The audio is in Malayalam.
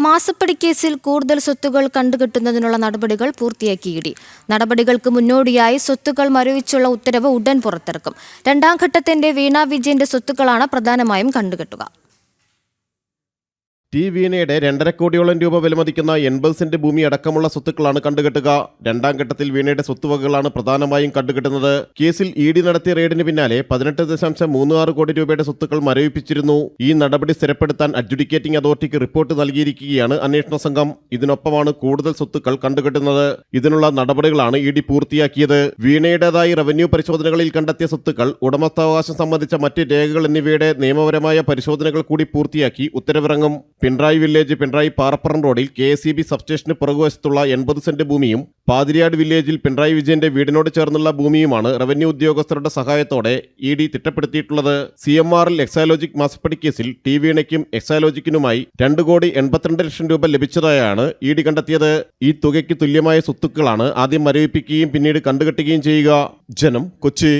മാസപ്പടി കേസിൽ കൂടുതൽ സ്വത്തുകൾ കണ്ടുകെട്ടുന്നതിനുള്ള നടപടികൾ പൂർത്തിയാക്കി ഇഡി. നടപടികൾക്ക് മുന്നോടിയായി സ്വത്തുക്കൾ മരവിച്ചുള്ള ഉത്തരവ് ഉടൻ പുറത്തിറക്കും. രണ്ടാം ഘട്ടത്തിന്റെ വീണ വിജയന്റെ സ്വത്തുക്കളാണ് പ്രധാനമായും കണ്ടുകെട്ടുക. ടി വീണയുടെ 2.5 കോടിയോളം രൂപ വിലമതിക്കുന്ന 80 സെന്റ് ഭൂമി അടക്കമുള്ള സ്വത്തുക്കളാണ് കണ്ടുകെട്ടുക. രണ്ടാം ഘട്ടത്തിൽ വീണയുടെ സ്വത്തുവകകളാണ് പ്രധാനമായും കണ്ടുകെട്ടുന്നത്. കേസിൽ ഇഡി നടത്തിയ റെയ്ഡിന് പിന്നാലെ 18.36 കോടി രൂപയുടെ സ്വത്തുക്കൾ മരവിപ്പിച്ചിരുന്നു. ഈ നടപടി സ്ഥിരപ്പെടുത്താൻ അഡ്ജുഡിക്കേറ്റിംഗ് അതോറിറ്റിക്ക് റിപ്പോർട്ട് നൽകിയിരിക്കുകയാണ് അന്വേഷണ സംഘം. ഇതിനൊപ്പമാണ് കൂടുതൽ സ്വത്തുക്കൾ കണ്ടുകെട്ടുന്നത്. ഇതിനുള്ള നടപടികളാണ് ഇഡി പൂർത്തിയാക്കിയത്. വീണയുടേതായി റവന്യൂ പരിശോധനകളിൽ കണ്ടെത്തിയ സ്വത്തുക്കൾ, ഉടമസ്ഥാവകാശം സംബന്ധിച്ച മറ്റ് രേഖകൾ എന്നിവയുടെ നിയമപരമായ പരിശോധനകൾ കൂടി പൂർത്തിയാക്കി ഉത്തരവിറങ്ങും. പിണറായി വില്ലേജ് പിണറായി പാറപ്പുറം റോഡിൽ KSEB സബ്സ്റ്റേഷന് പുറകുവശത്തുള്ള 80 സെന്റ് ഭൂമിയും പാതിരിയാട് വില്ലേജിൽ പിണറായി വിജയന്റെ വീടിനോട് ചേർന്നുള്ള ഭൂമിയുമാണ് റവന്യൂ ഉദ്യോഗസ്ഥരുടെ സഹായത്തോടെ ഇഡി തിട്ടപ്പെടുത്തിയിട്ടുള്ളത്. CMRL എക്സാലോജിക് മാസപ്പടി കേസിൽ ടി വീണയ്ക്കും എക്സാലോജിക്കിനുമായി 2,82,00,000 രൂപ ലഭിച്ചതായാണ് ഇഡി കണ്ടെത്തിയത്. ഈ തുകയ്ക്ക് തുല്യമായ സ്വത്തുക്കളാണ് ആദ്യം മരവിപ്പിക്കുകയും പിന്നീട് കണ്ടുകെട്ടുകയും ചെയ്യുക. ജനം, കൊച്ചി.